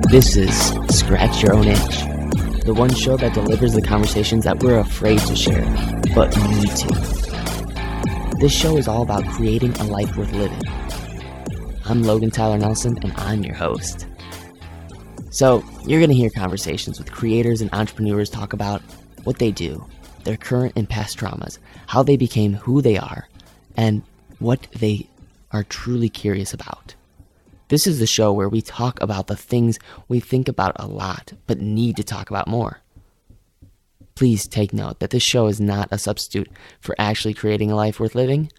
This is Scratch Your Own Itch, the one show that delivers the conversations that we're afraid to share, but need to. This show is all about creating a life worth living. I'm Logan Tyler Nelson, and I'm your host. So, you're going to hear conversations with creators and entrepreneurs talk about what they do, their current and past traumas, how they became who they are, and what they are truly curious about. This is the show where we talk about the things we think about a lot, but need to talk about more. Please take note that this show is not a substitute for actually creating a life worth living,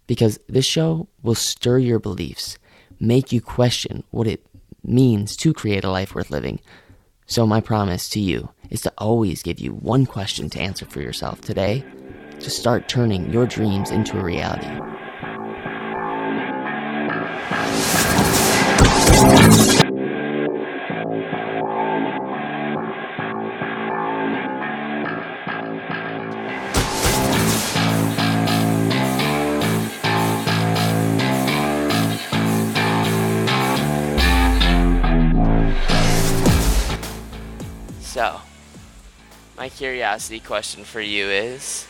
because this show will stir your beliefs, make you question what it means to create a life worth living. So my promise to you is to always give you one question to answer for yourself today to start turning your dreams into a reality. So, my curiosity question for you is,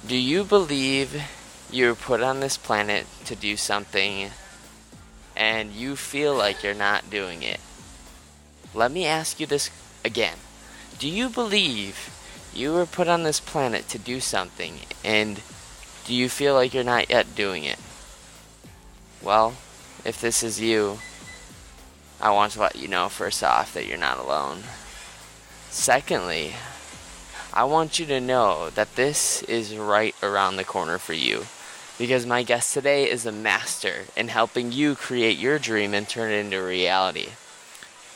do you believe you were put on this planet to do something and you feel like you're not doing it? Let me ask you this again. Do you believe you were put on this planet to do something and do you feel like you're not yet doing it? Well, if this is you, I want to let you know first off that you're not alone. Secondly, I want you to know that this is right around the corner for you, because my guest today is a master in helping you create your dream and turn it into reality.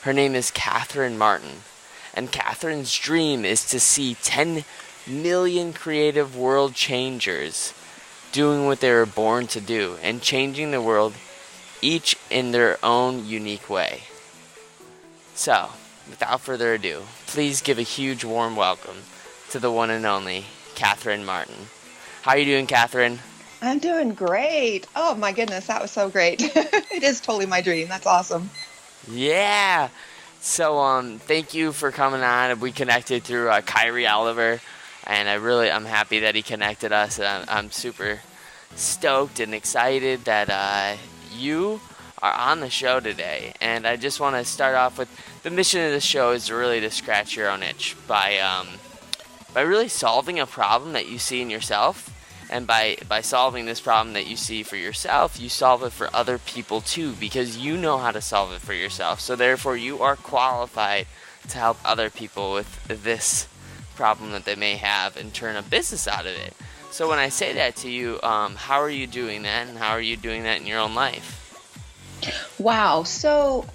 Her name is Katherine Martin, and Katherine's dream is to see 10 million creative world changers doing what they were born to do and changing the world, each in their own unique way. So, without further ado, please give a huge warm welcome to the one and only Katherine Martin. How are you doing, Katherine? I'm doing great. Oh my goodness, that was so great. It is totally my dream. That's awesome. Yeah. So, thank you for coming on. We connected through Kyrie Oliver, and I'm happy that he connected us. I'm super stoked and excited that you are on the show today, and I just want to start off with the mission of the show is really to scratch your own itch by really solving a problem that you see in yourself, and by solving this problem that you see for yourself, you solve it for other people too, because you know how to solve it for yourself. So therefore, you are qualified to help other people with this problem that they may have and turn a business out of it. So when I say that to you, how are you doing that, and how are you doing that in your own life? Wow. So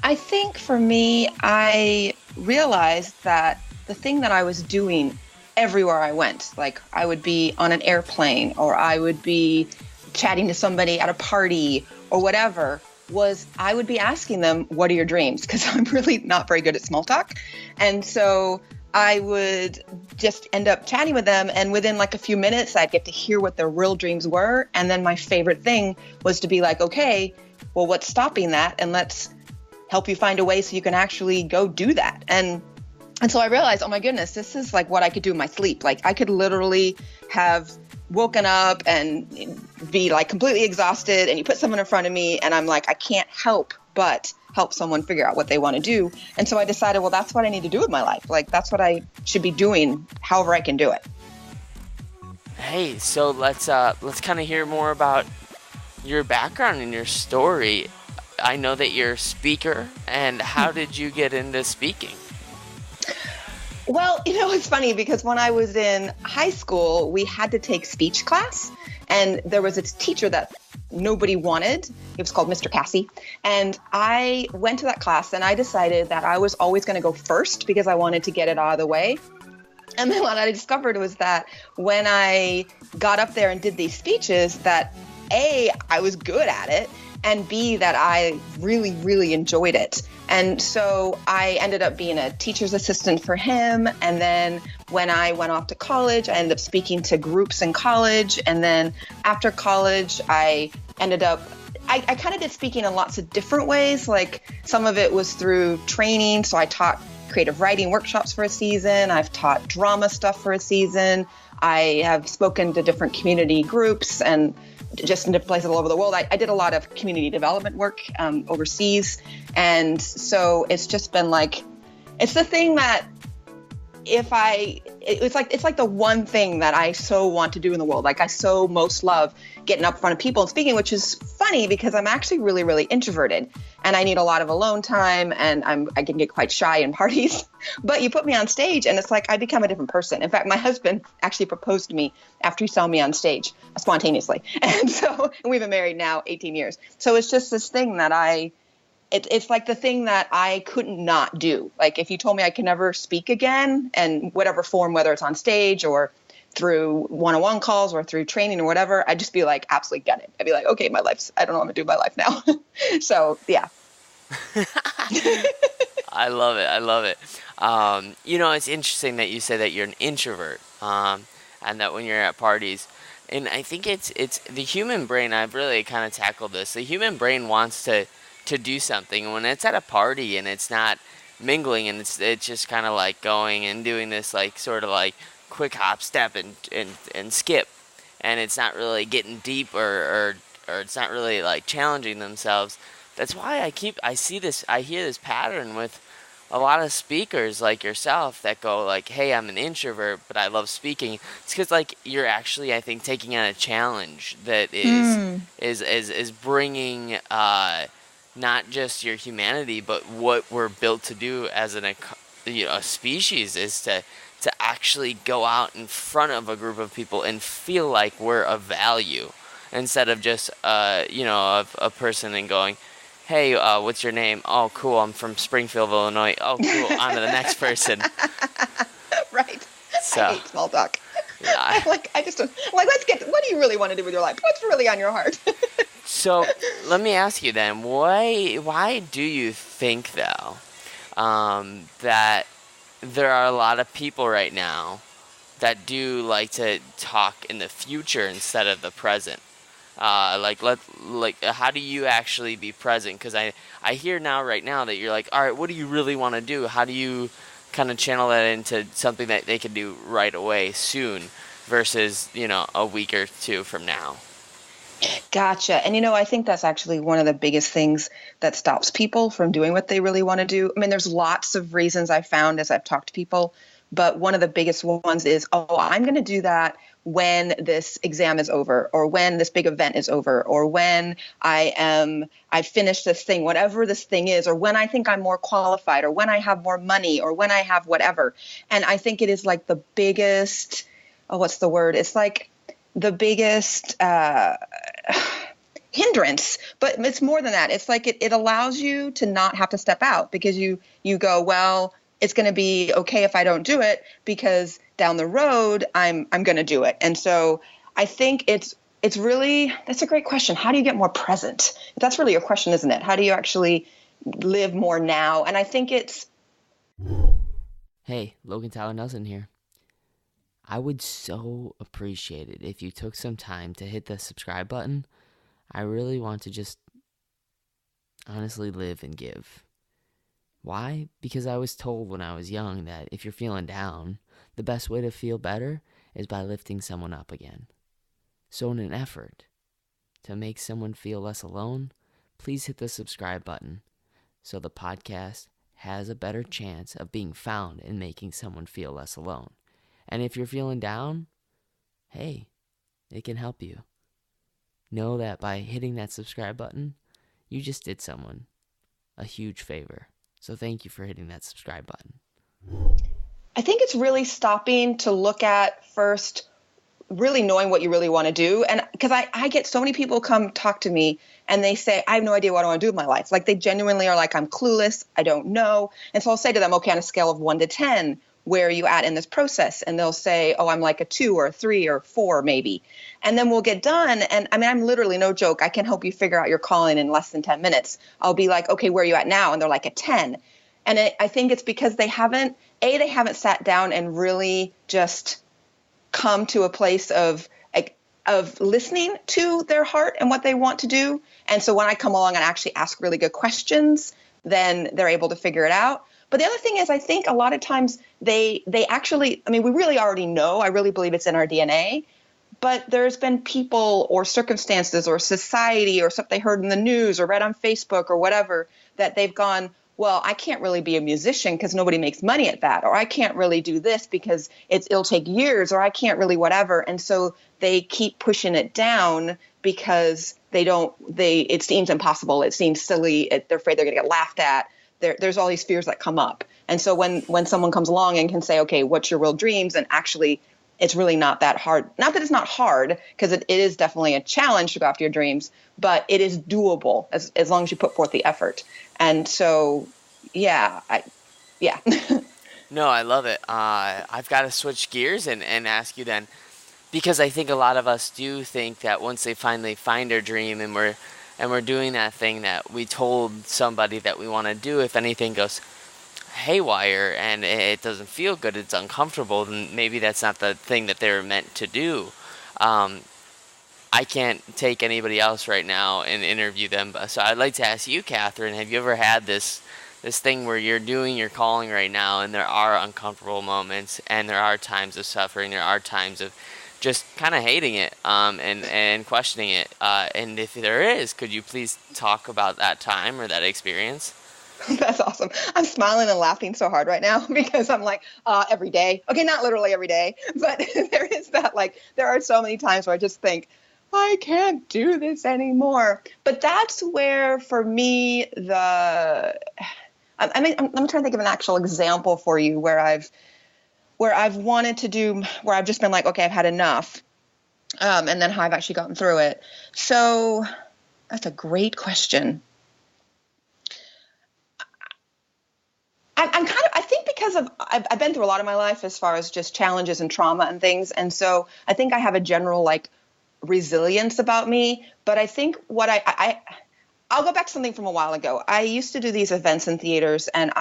I think for me, I realized that the thing that I was doing everywhere I went, like I would be on an airplane or I would be chatting to somebody at a party or whatever, was I would be asking them, what are your dreams? Because I'm really not very good at small talk. And so I would just end up chatting with them, and within like a few minutes, I'd get to hear what their real dreams were. And then my favorite thing was to be like, okay, well, what's stopping that? And let's help you find a way so you can actually go do that. And so I realized, oh my goodness, this is like what I could do in my sleep. Like I could literally have woken up and be like completely exhausted, and you put someone in front of me and I'm like, I can't help but help someone figure out what they want to do. And so I decided, well, that's what I need to do with my life. Like that's what I should be doing, however I can do it. Hey, so let's kind of hear more about your background and your story. I know that you're a speaker, and how did you get into speaking? Well, it's funny because when I was in high school, we had to take speech class, and there was this teacher that nobody wanted. It was called Mr. Cassie. And I went to that class, and I decided that I was always going to go first because I wanted to get it out of the way. And then what I discovered was that when I got up there and did these speeches, that A, I was good at it, and B, that I really, really enjoyed it. And so I ended up being a teacher's assistant for him. And then when I went off to college, I ended up speaking to groups in college. And then after college, I ended up I kind of did speaking in lots of different ways. Like some of it was through training. So I taught creative writing workshops for a season. I've taught drama stuff for a season. I have spoken to different community groups and just in different places all over the world. I did a lot of community development work overseas. And so it's just been like, it's the thing that it's like the one thing that I so want to do in the world. Like I so most love getting up in front of people and speaking, which is funny because I'm actually really, really introverted and I need a lot of alone time and I can get quite shy in parties, but you put me on stage and it's like I become a different person. In fact, my husband actually proposed to me after he saw me on stage spontaneously. And we've been married now 18 years. So it's just this thing that it's like the thing that I couldn't not do. Like if you told me I could never speak again and whatever form, whether it's on stage or through one-on-one calls or through training or whatever, I'd just be like, absolutely get it. I'd be like, okay, I don't know what I'm gonna do with my life now. So yeah. I love it. It's interesting that you say that you're an introvert, and that when you're at parties, and I think it's the human brain. I've really kind of tackled this. The human brain wants to do something when it's at a party and it's not mingling and it's just kind of like going and doing this like sort of like quick hop step and skip, and it's not really getting deep or it's not really like challenging themselves. That's why I hear this pattern with a lot of speakers like yourself that go like, hey, I'm an introvert but I love speaking. It's because like you're actually, I think, taking on a challenge that is bringing not just your humanity, but what we're built to do as a species is to actually go out in front of a group of people and feel like we're of value, instead of just a person and going, hey, what's your name? Oh, cool, I'm from Springfield, Illinois. Oh, cool, on to the next person. Right. So, I hate small talk. Yeah. Let's get, what do you really want to do with your life? What's really on your heart? So let me ask you then, why do you think, though, that there are a lot of people right now that do like to talk in the future instead of the present? How do you actually be present? Because I hear right now that you're like, all right, what do you really want to do? How do you kind of channel that into something that they can do right away, soon, versus, a week or two from now? Gotcha. And, I think that's actually one of the biggest things that stops people from doing what they really want to do. I mean, there's lots of reasons I've found as I've talked to people, but one of the biggest ones is, I'm going to do that when this exam is over, or when this big event is over, or when I finished this thing, whatever this thing is, or when I think I'm more qualified, or when I have more money, or when I have whatever. And I think it is like the biggest, what's the word? It's like the biggest hindrance, but it's more than that. It's like it allows you to not have to step out, because you go, well, it's going to be okay if I don't do it, because down the road I'm going to do it. And so I think it's really, that's a great question. How do you get more present? That's really your question, isn't it? How do you actually live more now? And I think it's... Hey, Logan Tyler Nelson here. I would so appreciate it if you took some time to hit the subscribe button. I really want to just honestly live and give. Why? Because I was told when I was young that if you're feeling down, the best way to feel better is by lifting someone up again. So in an effort to make someone feel less alone, please hit the subscribe button so the podcast has a better chance of being found and making someone feel less alone. And if you're feeling down, hey, it can help you. Know that by hitting that subscribe button, you just did someone a huge favor. So thank you for hitting that subscribe button. I think it's really stopping to look at first, really knowing what you really want to do. And because I get so many people come talk to me and they say, I have no idea what I want to do with my life. Like they genuinely are like, I'm clueless. I don't know. And so I'll say to them, okay, on a scale of 1 to 10, where are you at in this process? And they'll say, I'm like a 2 or a 3 or 4 maybe. And then we'll get done. And I mean, I'm literally, no joke, I can help you figure out your calling in less than 10 minutes. I'll be like, okay, where are you at now? And they're like a 10. And I think it's because they haven't sat down and really just come to a place of, of listening to their heart and what they want to do. And so when I come along and actually ask really good questions, then they're able to figure it out. But the other thing is, I think a lot of times they actually, I mean, we really already know, I really believe it's in our DNA, but there's been people or circumstances or society or something they heard in the news or read on Facebook or whatever that they've gone, well, I can't really be a musician because nobody makes money at that, or I can't really do this because it'll take years, or I can't really whatever. And so they keep pushing it down because it seems impossible. It seems silly. They're afraid they're going to get laughed at. There's all these fears that come up. And so when someone comes along and can say, okay, what's your real dreams? And actually, it's really not that hard. Not that it's not hard, because it is definitely a challenge to go after your dreams, but it is doable as long as you put forth the effort. And so, yeah. No, I love it. I've got to switch gears and ask you then, because I think a lot of us do think that once they finally find their dream and we're doing that thing that we told somebody that we want to do, if anything goes haywire and it doesn't feel good, it's uncomfortable, then maybe that's not the thing that they were meant to do. I can't take anybody else right now and interview them, so I'd like to ask you, Katherine, have you ever had this thing where you're doing your calling right now and there are uncomfortable moments and there are times of suffering, there are times of just kind of hating it and questioning it, and if there is, could you please talk about that time or that experience? That's awesome. I'm smiling and laughing so hard right now because I'm like, every day. Okay, not literally every day, but there is that, like, there are so many times where I just think, I can't do this anymore. But that's where, for me, I'm trying to think of an actual example for you where I've wanted to do, where I've just been like, okay, I've had enough. And then how I've actually gotten through it. So that's a great question. I think because I've been through a lot of my life as far as just challenges and trauma and things. And so I think I have a general like resilience about me, but I think what I'll go back to something from a while ago. I used to do these events in theaters, and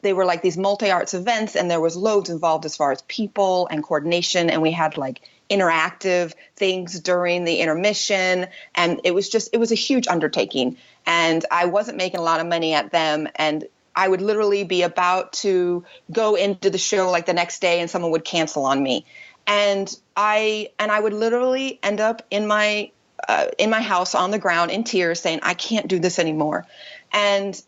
they were like these multi-arts events, and there was loads involved as far as people and coordination. And we had like interactive things during the intermission. And it was a huge undertaking, and I wasn't making a lot of money at them. And I would literally be about to go into the show like the next day and someone would cancel on me. And I would literally end up in my house on the ground in tears saying, I can't do this anymore. And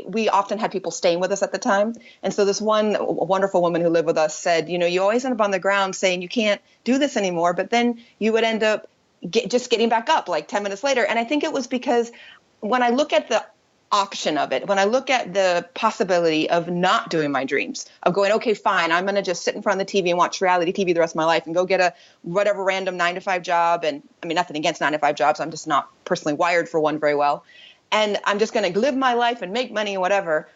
we often had people staying with us at the time. And so this one wonderful woman who lived with us said, you always end up on the ground saying you can't do this anymore, but then you would end up just getting back up like 10 minutes later. And I think it was because when I look at the option of it, when I look at the possibility of not doing my dreams, of going, okay, fine, I'm going to just sit in front of the TV and watch reality TV the rest of my life and go get a whatever random 9-to-5 job. And I mean, nothing against 9-to-5 jobs. I'm just not personally wired for one very well. And I'm just going to live my life and make money and whatever.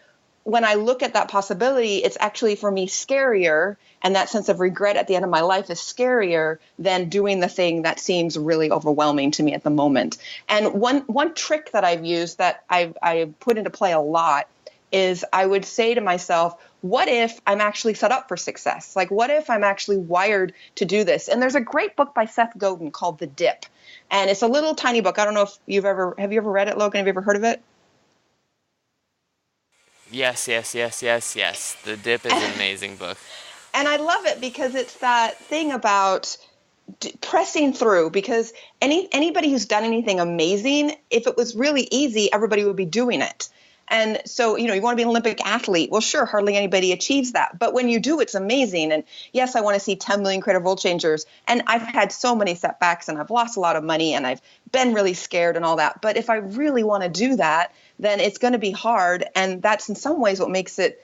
When I look at that possibility, it's actually for me scarier. And that sense of regret at the end of my life is scarier than doing the thing that seems really overwhelming to me at the moment. And one trick that I've used that I've put into play a lot is I would say to myself, what if I'm actually set up for success? Like, what if I'm actually wired to do this? And there's a great book by Seth Godin called The Dip. And it's a little tiny book. I don't know if have you ever read it, Logan? Have you ever heard of it? Yes. The Dip is an amazing book. And I love it because it's that thing about pressing through, because anybody who's done anything amazing, if it was really easy, everybody would be doing it. And so, you want to be an Olympic athlete. Well, sure, hardly anybody achieves that. But when you do, it's amazing. And yes, I want to see 10 million creative world changers. And I've had so many setbacks, and I've lost a lot of money, and I've been really scared and all that. But if I really want to do that, then it's going to be hard. And that's in some ways what makes it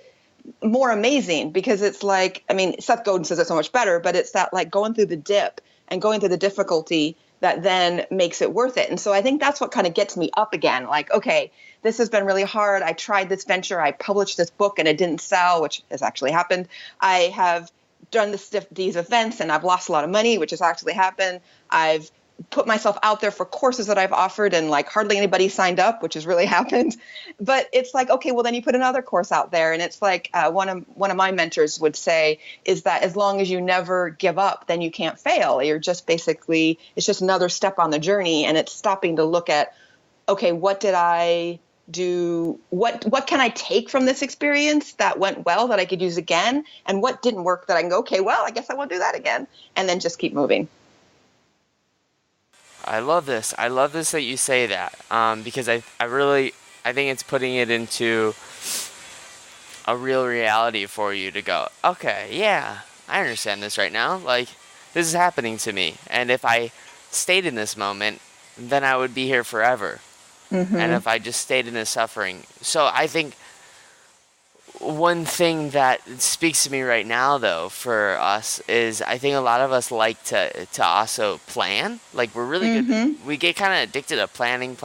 more amazing, because it's like, I mean, Seth Godin says it so much better, but it's that like going through the dip and going through the difficulty that then makes it worth it. And so I think that's what kind of gets me up again. Like, okay, this has been really hard. I tried this venture. I published this book and it didn't sell, which has actually happened. I have done these events and I've lost a lot of money, which has actually happened. I've put myself out there for courses that I've offered, and like hardly anybody signed up, which has really happened. But it's like, okay, well then you put another course out there. And it's like one of my mentors would say is that as long as you never give up, then you can't fail. You're just basically, it's just another step on the journey. And it's stopping to look at, okay, what did I do? What can I take from this experience that went well that I could use again? And what didn't work that I can go, okay, well, I guess I won't do that again. And then just keep moving. I love this. I love this that you say that, because I think it's putting it into a real reality for you to go, okay, yeah, I understand this right now. Like, this is happening to me. And if I stayed in this moment, then I would be here forever. Mm-hmm. And if I just stayed in this suffering. So I think one thing that speaks to me right now, though, for us is I think a lot of us like to also plan. Like, we're really good. We get kind of addicted to planning.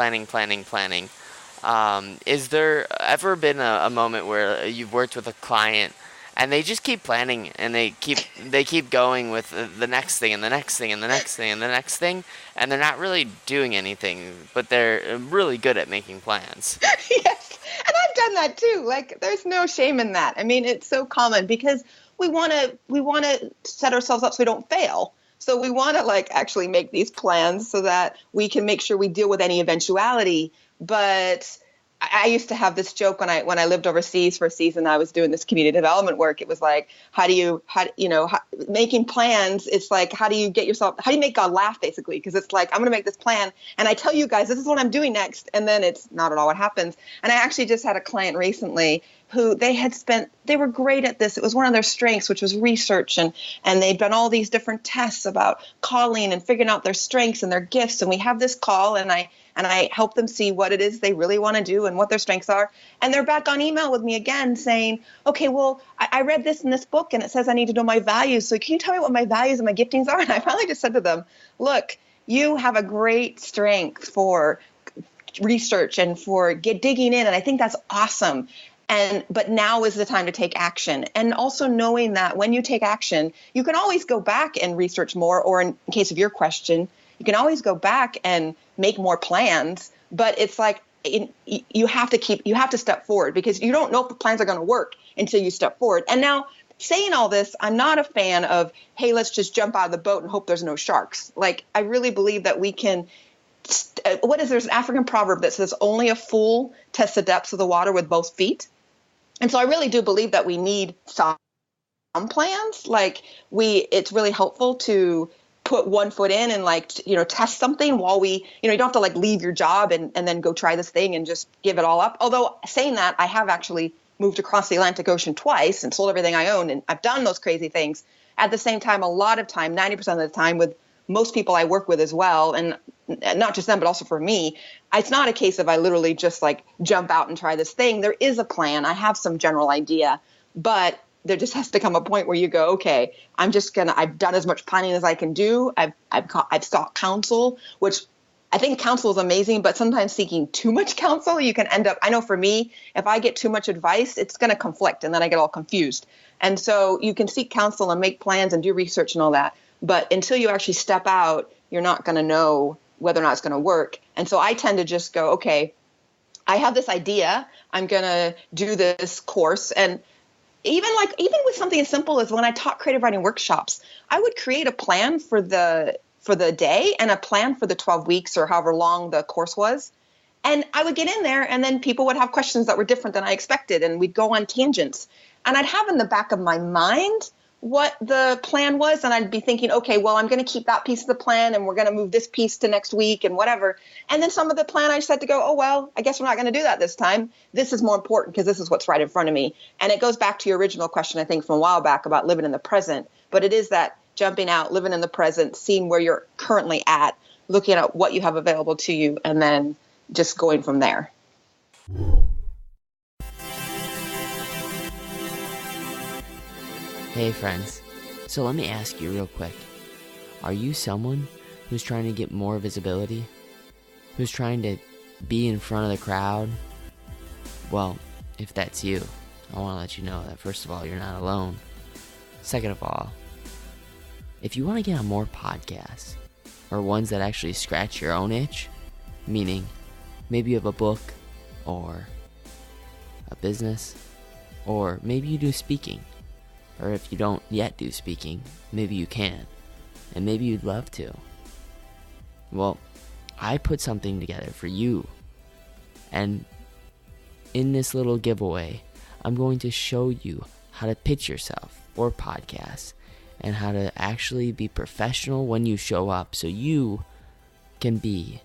Is there ever been a moment where you've worked with a client and they just keep planning and they keep going with the next thing and the next thing and the next thing and the next thing, and they're not really doing anything, but they're really good at making plans? Yes. And I've done that too. Like, there's no shame in that. I mean, it's so common because we want to set ourselves up so we don't fail. So we want to like actually make these plans so that we can make sure we deal with any eventuality. But I used to have this joke when I lived overseas for a season. I was doing this community development work. It was like, making plans. It's like, how do you make God laugh, basically? Because it's like, I'm going to make this plan and I tell you guys, this is what I'm doing next. And then it's not at all what happens. And I actually just had a client recently who they were great at this. It was one of their strengths, which was research. And they'd done all these different tests about calling and figuring out their strengths and their gifts. And we have this call and I help them see what it is they really want to do and what their strengths are. And they're back on email with me again saying, okay, well, I read this in this book and it says I need to know my values. So can you tell me what my values and my giftings are? And I finally just said to them, look, you have a great strength for research and for digging in. And I think that's awesome. But now is the time to take action. And also knowing that when you take action, you can always go back and research more, or in case of your question, you can always go back and make more plans. But it's like you have to step forward, because you don't know if the plans are going to work until you step forward. And now, saying all this, I'm not a fan of, hey, let's just jump out of the boat and hope there's no sharks. Like, I really believe that we can. There's an African proverb that says only a fool tests the depths of the water with both feet. And so I really do believe that we need some plans. Like, it's really helpful to put one foot in and test something while you don't have to like leave your job and then go try this thing and just give it all up. Although saying that, I have actually moved across the Atlantic Ocean twice and sold everything I own. And I've done those crazy things. At the same time, a lot of time, 90% of the time, with most people I work with as well, and not just them, but also for me, it's not a case of I literally just like jump out and try this thing. There is a plan. I have some general idea, but there just has to come a point where you go, okay, I've done as much planning as I can do. I've sought counsel, which I think counsel is amazing, but sometimes seeking too much counsel, you can end up, I know for me, if I get too much advice, it's going to conflict and then I get all confused. And so you can seek counsel and make plans and do research and all that. But until you actually step out, you're not going to know whether or not it's going to work. And so I tend to just go, okay, I have this idea. I'm going to do this course. And even with something as simple as when I taught creative writing workshops, I would create a plan for the day and a plan for the 12 weeks or however long the course was. And I would get in there and then people would have questions that were different than I expected. And we'd go on tangents. And I'd have in the back of my mind what the plan was. And I'd be thinking, okay, well, I'm going to keep that piece of the plan and we're going to move this piece to next week and whatever. And then some of the plan I just had to go, oh, well, I guess we're not going to do that this time. This is more important because this is what's right in front of me. And it goes back to your original question, I think, from a while back about living in the present. But it is that jumping out, living in the present, seeing where you're currently at, looking at what you have available to you, and then just going from there. Hey friends, so let me ask you real quick. Are you someone who's trying to get more visibility? Who's trying to be in front of the crowd? Well, if that's you, I want to let you know that first of all, you're not alone. Second of all, if you want to get on more podcasts, or ones that actually scratch your own itch, meaning maybe you have a book or a business, or maybe you do speaking, or if you don't yet do speaking, maybe you can, and maybe you'd love to. Well, I put something together for you, and in this little giveaway, I'm going to show you how to pitch yourself for podcasts and how to actually be professional when you show up so you can be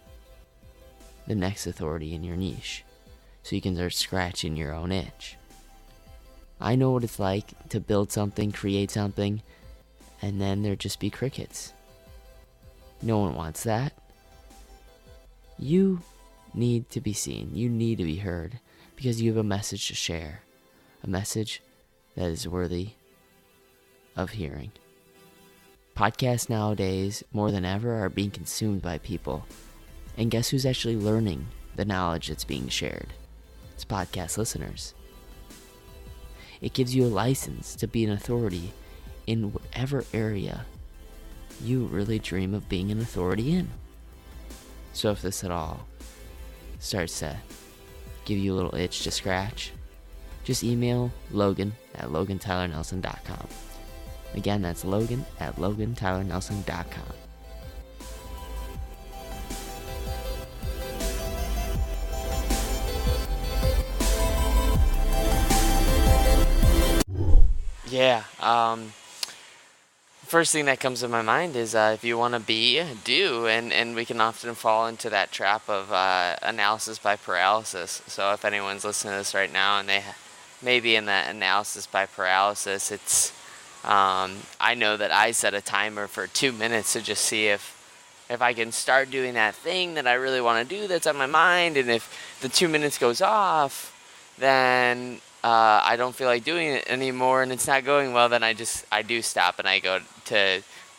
the next authority in your niche, so you can start scratching your own itch. I know what it's like to build something, create something, and then there just be crickets. No one wants that. You need to be seen. You need to be heard because you have a message to share. A message that is worthy of hearing. Podcasts nowadays, more than ever, are being consumed by people. And guess who's actually learning the knowledge that's being shared? It's podcast listeners. It gives you a license to be an authority in whatever area you really dream of being an authority in. So if this at all starts to give you a little itch to scratch, just email Logan at logantylernelson.com. Again, that's Logan at logantylernelson.com. Yeah, first thing that comes to my mind is if you want to be, do, and we can often fall into that trap of analysis by paralysis. So if anyone's listening to this right now and they may be in that analysis by paralysis, it's I know that I set a timer for 2 minutes to just see if I can start doing that thing that I really want to do that's on my mind, and if the 2 minutes goes off, then I don't feel like doing it anymore and it's not going well, then I do stop and I go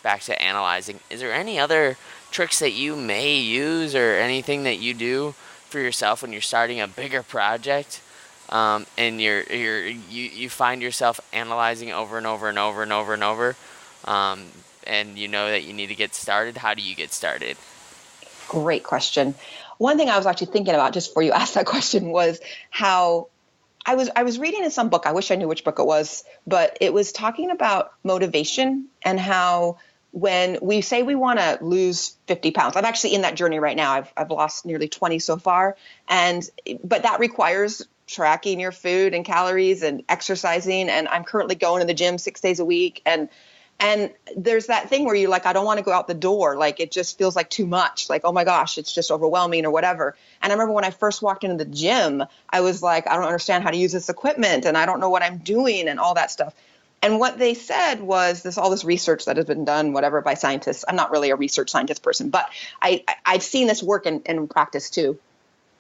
back to analyzing. Is there any other tricks that you may use or anything that you do for yourself when you're starting a bigger project, and you find yourself analyzing over and over and over and over and over, and you know that you need to get started? How do you get started? Great question. One thing I was actually thinking about just before you asked that question was how I was reading in some book. I wish I knew which book it was, but it was talking about motivation and how when we say we want to lose 50 pounds, I'm actually in that journey right now. I've lost nearly 20 so far. But that requires tracking your food and calories and exercising. And I'm currently going to the gym 6 days a week. And there's that thing where you're like, I don't want to go out the door. Like, it just feels like too much. Like, oh my gosh, it's just overwhelming or whatever. And I remember when I first walked into the gym, I was like, I don't understand how to use this equipment and I don't know what I'm doing and all that stuff. And what they said was all this research that has been done, whatever, by scientists. I'm not really a research scientist person, but I've seen this work in practice too,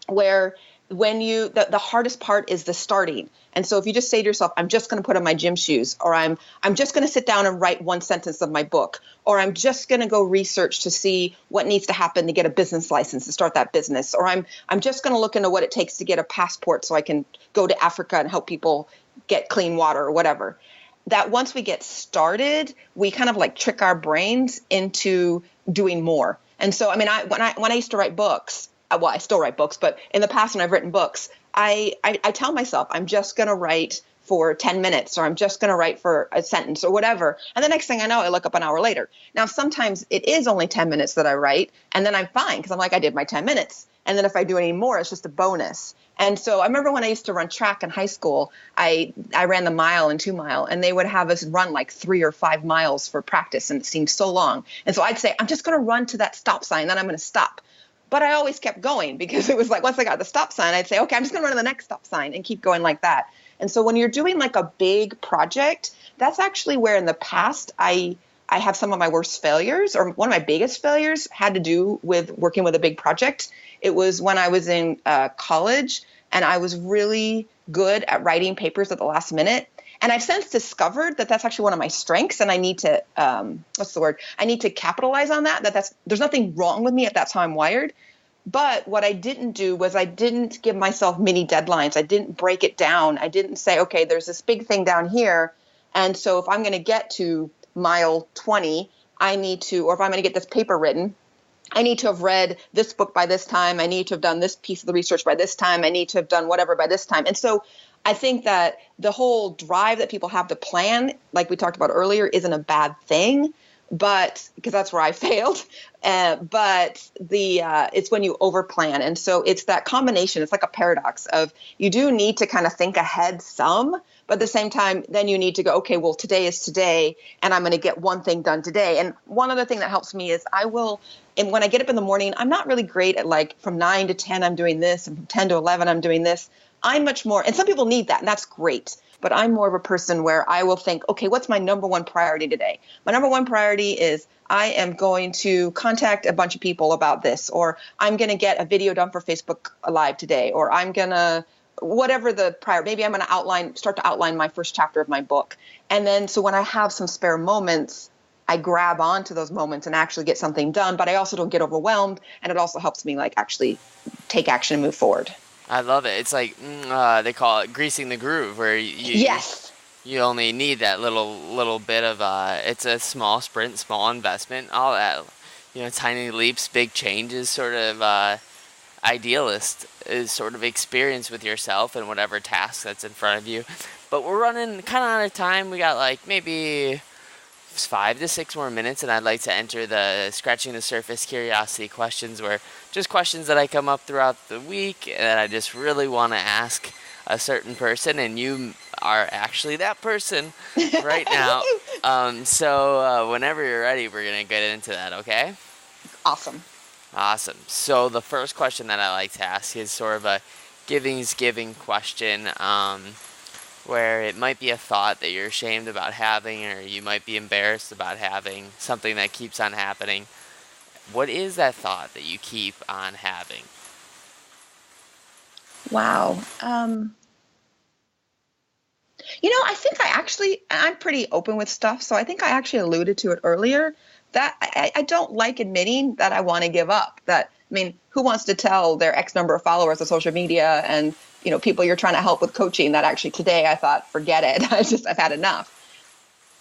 where when the hardest part is the starting. And so if you just say to yourself, I'm just going to put on my gym shoes, or I'm just going to sit down and write one sentence of my book, or I'm just going to go research to see what needs to happen to get a business license to start that business, or I'm just going to look into what it takes to get a passport so I can go to Africa and help people get clean water or whatever. That once we get started, we kind of like trick our brains into doing more. And so, I mean, when I used to write books, well, I still write books, but in the past when I've written books, I tell myself I'm just going to write for 10 minutes, or I'm just going to write for a sentence or whatever. And the next thing I know, I look up an hour later. Now, sometimes it is only 10 minutes that I write, and then I'm fine because I'm like, I did my 10 minutes. And then if I do any more, it's just a bonus. And so I remember when I used to run track in high school, I ran the mile and 2 mile, and they would have us run like 3 or 5 miles for practice, and it seemed so long. And so I'd say, I'm just going to run to that stop sign, then I'm going to stop. But I always kept going because it was like once I got the stop sign, I'd say, okay, I'm just going to run to the next stop sign and keep going like that. And so when you're doing like a big project, that's actually where in the past I have some of my worst failures, or one of my biggest failures had to do with working with a big project. It was when I was in college, and I was really good at writing papers at the last minute. And I've since discovered that that's actually one of my strengths, and I need to, I need to capitalize on that. There's nothing wrong with me if that's how I'm wired. But what I didn't do was I didn't give myself mini deadlines. I didn't break it down. I didn't say, okay, there's this big thing down here. And so if I'm going to get to mile 20, I need to, or if I'm going to get this paper written, I need to have read this book by this time. I need to have done this piece of the research by this time. I need to have done whatever by this time. And so I think that the whole drive that people have to plan, like we talked about earlier, isn't a bad thing, but because that's where I failed. But it's when you overplan. And so it's that combination. It's like a paradox of you do need to kind of think ahead some, but at the same time, then you need to go, okay, well, today is today, and I'm going to get one thing done today. And one other thing that helps me is and when I get up in the morning, I'm not really great at like from 9 to 10, I'm doing this, and from 10 to 11, I'm doing this. I'm much more, and some people need that, and that's great. But I'm more of a person where I will think, okay, what's my number one priority today? My number one priority is I am going to contact a bunch of people about this, or I'm going to get a video done for Facebook Live today, or I'm going to, whatever the prior, maybe I'm going to start to outline my first chapter of my book. And then, so when I have some spare moments, I grab onto those moments and actually get something done, but I also don't get overwhelmed. And it also helps me like actually take action and move forward. I love it. It's like they call it greasing the groove, where yes, you only need that little bit of it's a small sprint, small investment, all that, tiny leaps, big changes, sort of idealist is sort of experience with yourself and whatever task that's in front of you. But we're running kind of out of time. We got like maybe 5 to 6 more minutes, and I'd like to enter the Scratching the Surface Curiosity questions, where just questions that I come up throughout the week that I just really want to ask a certain person, and you are actually that person right now. So whenever you're ready, we're going to get into that, okay? Awesome. So the first question that I like to ask is sort of a giving's giving question, where it might be a thought that you're ashamed about having, or you might be embarrassed about having, something that keeps on happening. What is that thought that you keep on having? Wow. I think I'm pretty open with stuff. So I think I actually alluded to it earlier, that I don't like admitting that I want to give up. Who wants to tell their X number of followers on social media and, people you're trying to help with coaching that actually today I thought, forget it. I've had enough.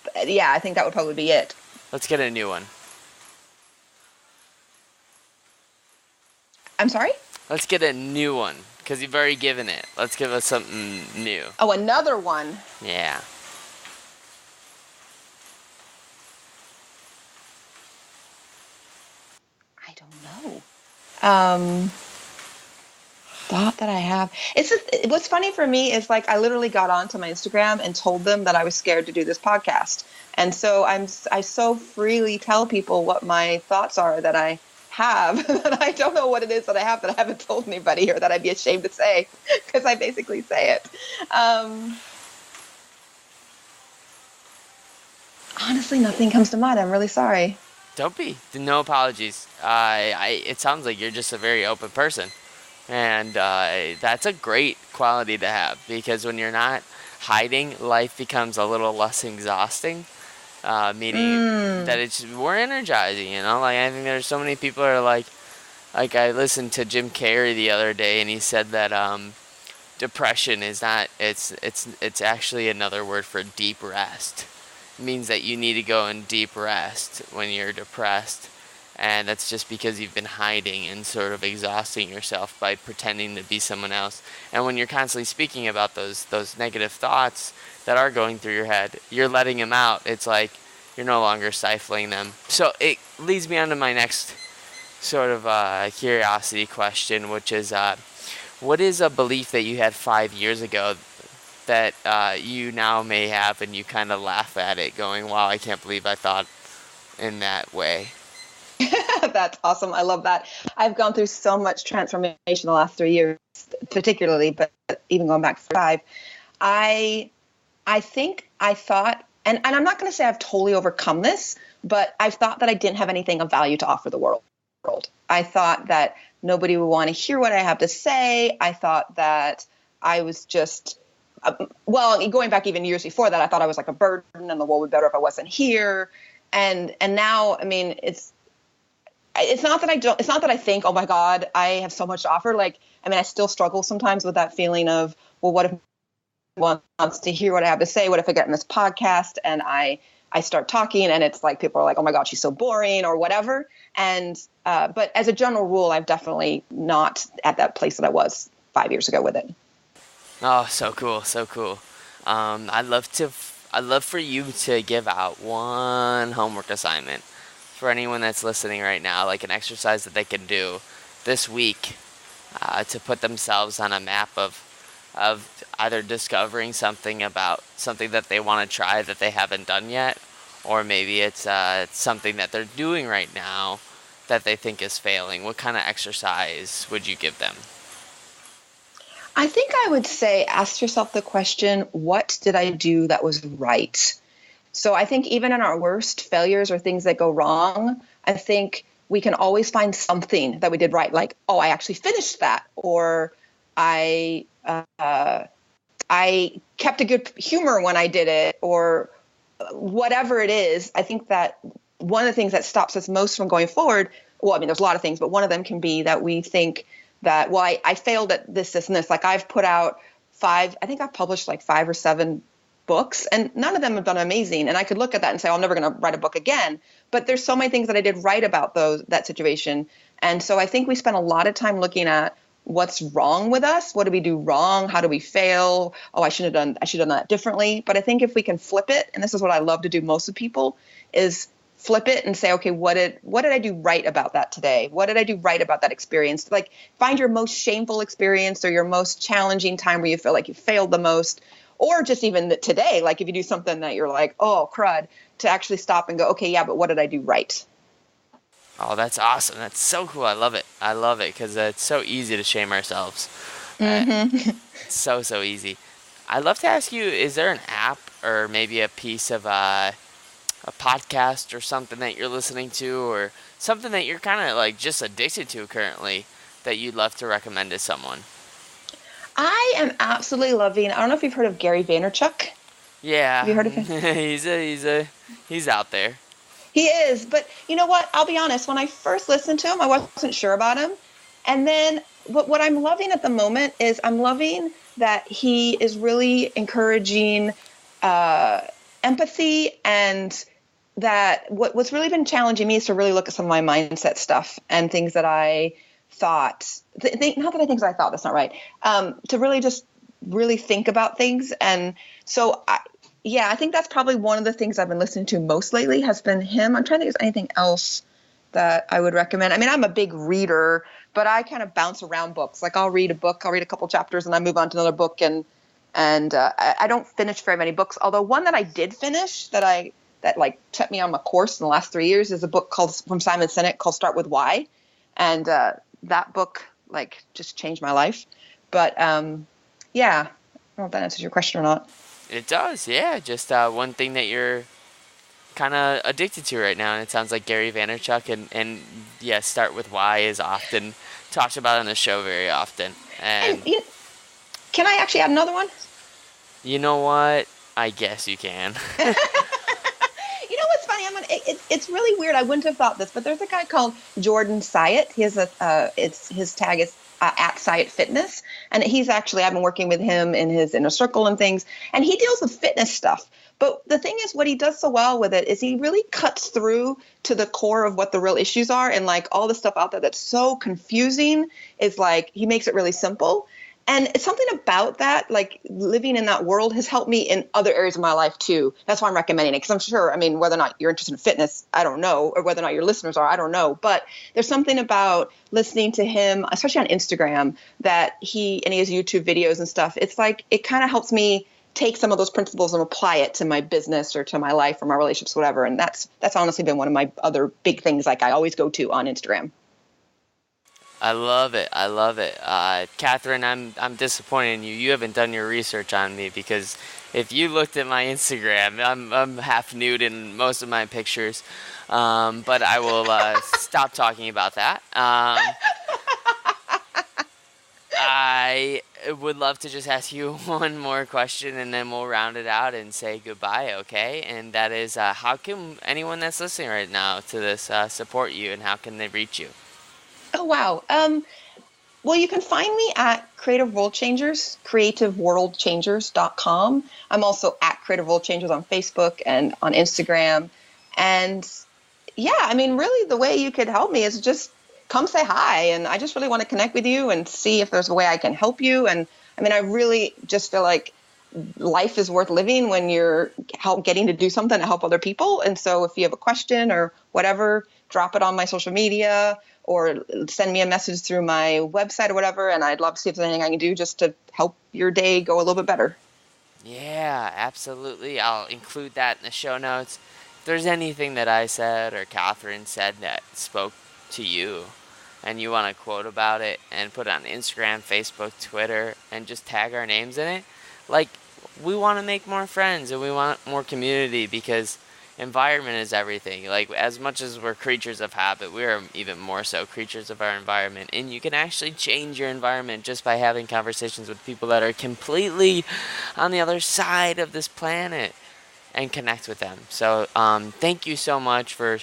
But yeah, I think that would probably be it. Let's get a new one. I'm sorry? Let's get a new one, because you've already given it. Let's give us something new. Oh, another one. Yeah. I don't know. Thought that I have. What's funny for me is like I literally got onto my Instagram and told them that I was scared to do this podcast. And so I so freely tell people what my thoughts are that I have that I don't know what it is that I have that I haven't told anybody, or that I'd be ashamed to say, because I basically say it. Honestly, nothing comes to mind. I'm really sorry. Don't be. No apologies. It sounds like you're just a very open person. And that's a great quality to have, because when you're not hiding, life becomes a little less exhausting, meaning that it's more energizing, Like, I think there's so many people who are like I listened to Jim Carrey the other day, and he said that depression is not, it's actually another word for deep rest. It means that you need to go in deep rest when you're depressed. And that's just because you've been hiding and sort of exhausting yourself by pretending to be someone else. And when you're constantly speaking about those negative thoughts that are going through your head, you're letting them out. It's like you're no longer stifling them. So it leads me on to my next sort of curiosity question, which is, what is a belief that you had 5 years ago that you now may have, and you kind of laugh at it going, wow, I can't believe I thought in that way? That's awesome. I love that. I've gone through so much transformation the last 3 years, particularly, but even going back 5. I think I thought, and I'm not going to say I've totally overcome this, but I've thought that I didn't have anything of value to offer the world. I thought that nobody would want to hear what I have to say. I thought that I was just, going back even years before that, I thought I was like a burden and the world would be better if I wasn't here. And now, it's not that I think, oh my God, I have so much to offer. I still struggle sometimes with that feeling of, well, what if no one wants to hear what I have to say? What if I get in this podcast and I start talking and it's like, people are like, oh my God, she's so boring or whatever. And but as a general rule, I'm definitely not at that place that I was 5 years ago with it. Oh, so cool, so cool. I'd love for you to give out one homework assignment for anyone that's listening right now, like an exercise that they can do this week to put themselves on a map of either discovering something about something that they want to try that they haven't done yet, or maybe it's something that they're doing right now that they think is failing. What kind of exercise would you give them? I think I would say ask yourself the question, what did I do that was right? So I think even in our worst failures or things that go wrong, I think we can always find something that we did right. Like, oh, I actually finished that, or I kept a good humor when I did it, or whatever it is. I think that one of the things that stops us most from going forward, well, I mean, there's a lot of things, but one of them can be that we think that, well, I failed at this, and this. Like I've put out I think I've published like 5 or 7 books, and none of them have done amazing. And I could look at that and say, oh, I'm never going to write a book again. But there's so many things that I did right about that situation. And so I think we spend a lot of time looking at what's wrong with us. What do we do wrong? How do we fail? Oh, I should have done that differently. But I think if we can flip it, and this is what I love to do most with people, is flip it and say, okay, what did I do right about that today? What did I do right about that experience? Like find your most shameful experience or your most challenging time where you feel like you failed the most, or just even today, like if you do something that you're like, oh, crud, to actually stop and go, okay, yeah, but what did I do right? Oh, that's awesome. That's so cool. I love it. I love it because it's so easy to shame ourselves. Mm-hmm. It's so easy. I'd love to ask you, is there an app or maybe a piece of a podcast or something that you're listening to, or something that you're kind of like just addicted to currently that you'd love to recommend to someone? I am absolutely loving, I don't know if you've heard of Gary Vaynerchuk. Yeah. Have you heard of him? he's out there. He is, but you know what? I'll be honest. When I first listened to him, I wasn't sure about him. And then what I'm loving at the moment is I'm loving that he is really encouraging empathy, and that what's really been challenging me is to really look at some of my mindset stuff and things that I thought, not that I think that I thought, that's not right, to really just really think about things. And so I think that's probably one of the things I've been listening to most lately has been him. I'm trying to think if there's anything else that I would recommend. I mean, I'm a big reader, but I kind of bounce around books. Like I'll read a book, I'll read a couple chapters, and I move on to another book. And I don't finish very many books. Although one that I did finish that like kept me on my course in the last 3 years is a book from Simon Sinek called Start With Why. And that book like just changed my life. But I don't know if that answers your question or not. It does, yeah. Just one thing that you're kind of addicted to right now, and it sounds like Gary Vaynerchuk, and yeah, Start With Why is often talked about on the show very often. And can I actually add another one? You know what? I guess you can. You know what's funny? It's really weird. I wouldn't have thought this, but there's a guy called Jordan Syatt. His tag is at Syatt Fitness, and I've been working with him in his inner circle and things, and he deals with fitness stuff. But the thing is, what he does so well with it is he really cuts through to the core of what the real issues are, and like all the stuff out there that's so confusing is like he makes it really simple. And it's something about that, like living in that world has helped me in other areas of my life too. That's why I'm recommending it. Because I'm sure, I mean, whether or not you're interested in fitness, I don't know, or whether or not your listeners are, I don't know. But there's something about listening to him, especially on Instagram, that he has YouTube videos and stuff. It's like, it kind of helps me take some of those principles and apply it to my business or to my life or my relationships, whatever. And that's honestly been one of my other big things, like I always go to on Instagram. I love it. Katherine, I'm disappointed in you. You haven't done your research on me, because if you looked at my Instagram, I'm half nude in most of my pictures. But I will stop talking about that. I would love to just ask you one more question, and then we'll round it out and say goodbye, okay? And that is, how can anyone that's listening right now to this support you, and how can they reach you? Oh, wow. Well, you can find me at Creative World Changers, creativeworldchangers.com. I'm also at Creative World Changers on Facebook and on Instagram. And Yeah, I mean, really, the way you could help me is just come say hi. And I just really want to connect with you and see if there's a way I can help you. And I mean, I really just feel like life is worth living when you're getting to do something to help other people. And so if you have a question or whatever, drop it on my social media or send me a message through my website or whatever. And I'd love to see if there's anything I can do just to help your day go a little bit better. Yeah, absolutely. I'll include that in the show notes. If there's anything that I said or Katherine said that spoke to you and you want to quote about it and put it on Instagram, Facebook, Twitter, and just tag our names in it, like, we want to make more friends and we want more community because environment is everything. Like, as much as we're creatures of habit, we are even more so creatures of our environment. And you can actually change your environment just by having conversations with people that are completely on the other side of this planet and connect with them. So thank you so much for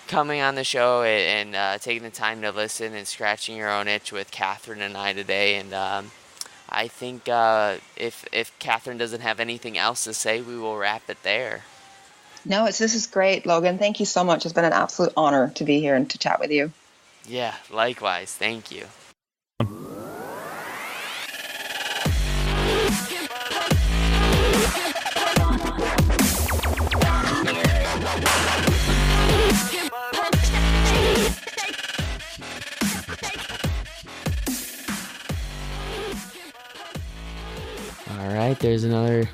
coming on the show and taking the time to listen and scratching your own itch with Katherine and I today. And I think if Katherine doesn't have anything else to say, we will wrap it there. No, this is great, Logan. Thank you so much. It's been an absolute honor to be here and to chat with you. Yeah, likewise. Thank you. All right, there's another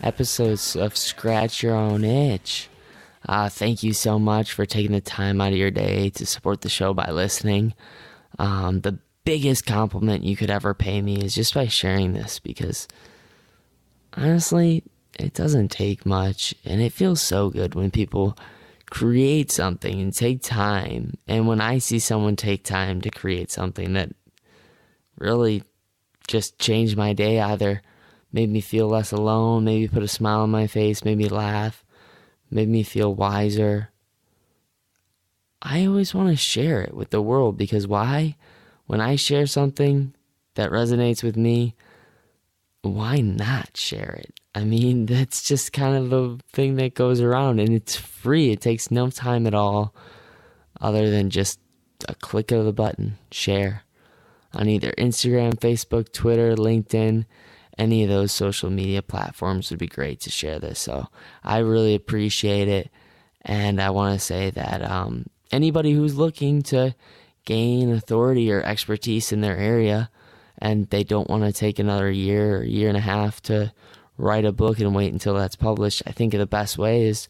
episode of Scratch Your Own Itch. Thank you so much for taking the time out of your day to support the show by listening. The biggest compliment you could ever pay me is just by sharing this, because honestly, it doesn't take much, and it feels so good when people create something and take time. And when I see someone take time to create something that really just changed my day, either made me feel less alone, maybe put a smile on my face, made me laugh, made me feel wiser, I always want to share it with the world. Because why? When I share something that resonates with me, why not share it? I mean, that's just kind of the thing that goes around, and it's free. It takes no time at all other than just a click of the button, share, on either Instagram, Facebook, Twitter, LinkedIn. Any of those social media platforms would be great to share this. So I really appreciate it. And I want to say that anybody who's looking to gain authority or expertise in their area and they don't want to take another year or year and a half to write a book and wait until that's published, I think the best way is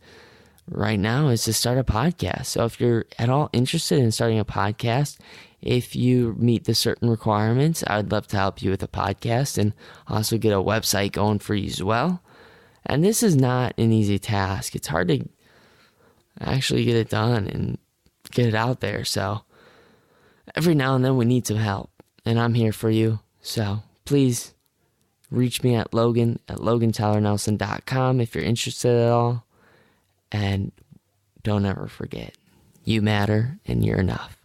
right now is to start a podcast. So if you're at all interested in starting a podcast, if you meet the certain requirements, I would love to help you with a podcast and also get a website going for you as well. And this is not an easy task. It's hard to actually get it done and get it out there. So every now and then we need some help, and I'm here for you. So please reach me at Logan at LoganTylerNelson.com if you're interested at all. And don't ever forget, you matter and you're enough.